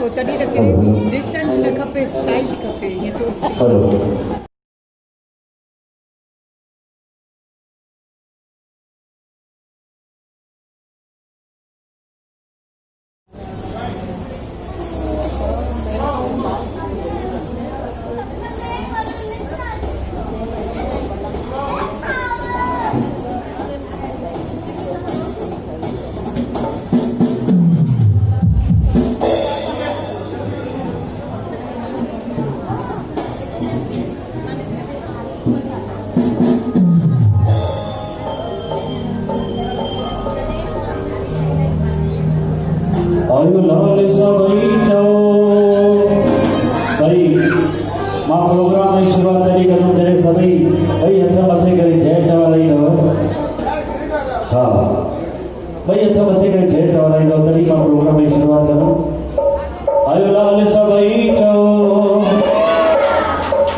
पोइ तॾहिं त किरे थी डिस्टेंस न खपे स्टाइल खपे ईअं थोरो आयु लाल सभई चओ भाई मां प्रोग्राम में शुरुआत करी करूं जॾहिं सभई ॿई हथ मथे करे जय चवाराईंदव हा ॿई हथ मथे करे जय चवाराईंदव तॾहिं मां प्रोग्राम में शुरुआत करूं आयु लाल सभई चओ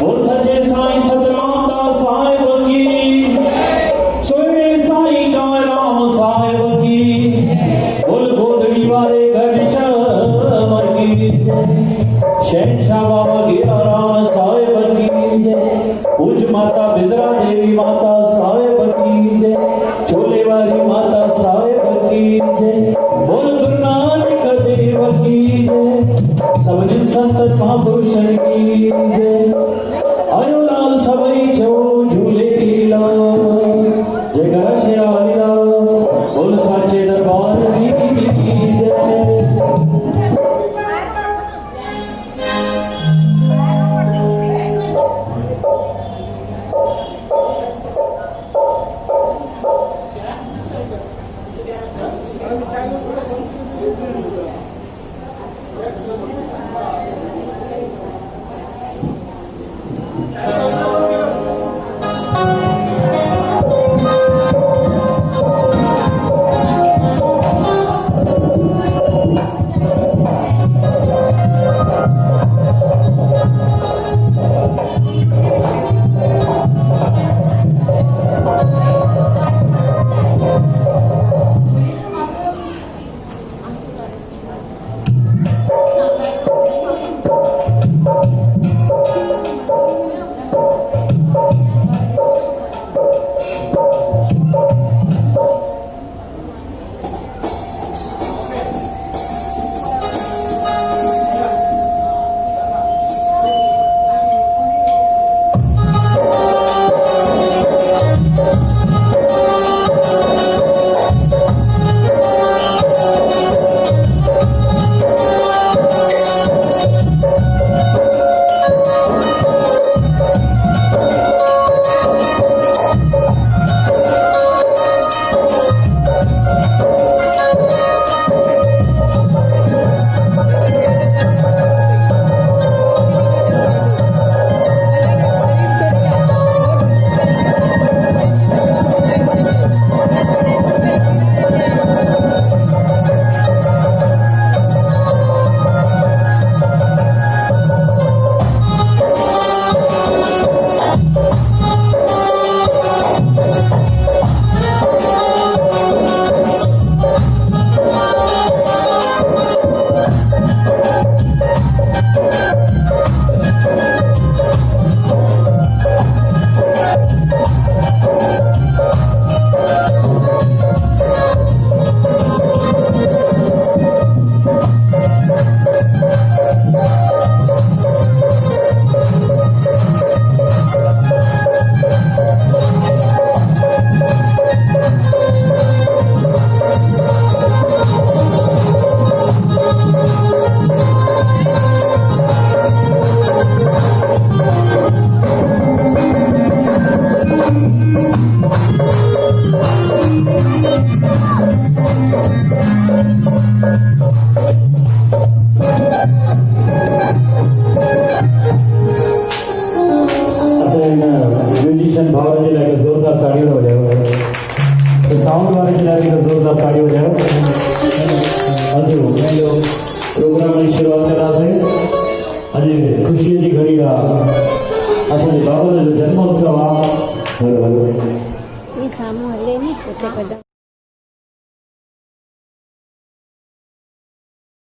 बोल सचे साईं सतराम दास साहिब की सोने साईं कंवरराम साहिब की बोल गोदड़ी वाले शहनशाह बाबा गिरा राम साहिब की जय पूज माता बिदरा देवी माता साहिब की जय छोले वाली माता साहिब की जय बोल गुरु नानक देव की जय सभिनी संतन महापुरुषन की जय आयो लाल सभई चो झूले लीला जय घर से आलीला बोल साचे दरबार की जय म्यूजिशियन भाव जे लाइ ज़ोरदार ताड़ियूं वॼायो साउंड वारे जे लाइ ज़ोरदार ताड़ियूं वॼायो। अॼु पंहिंजो प्रोग्राम जी शुरूआत कंदासीं। अॼु ख़ुशीअ जी घड़ी आहे, असांजे बाबा जो जन्मोत्सव आहे। साम्हूं हले नी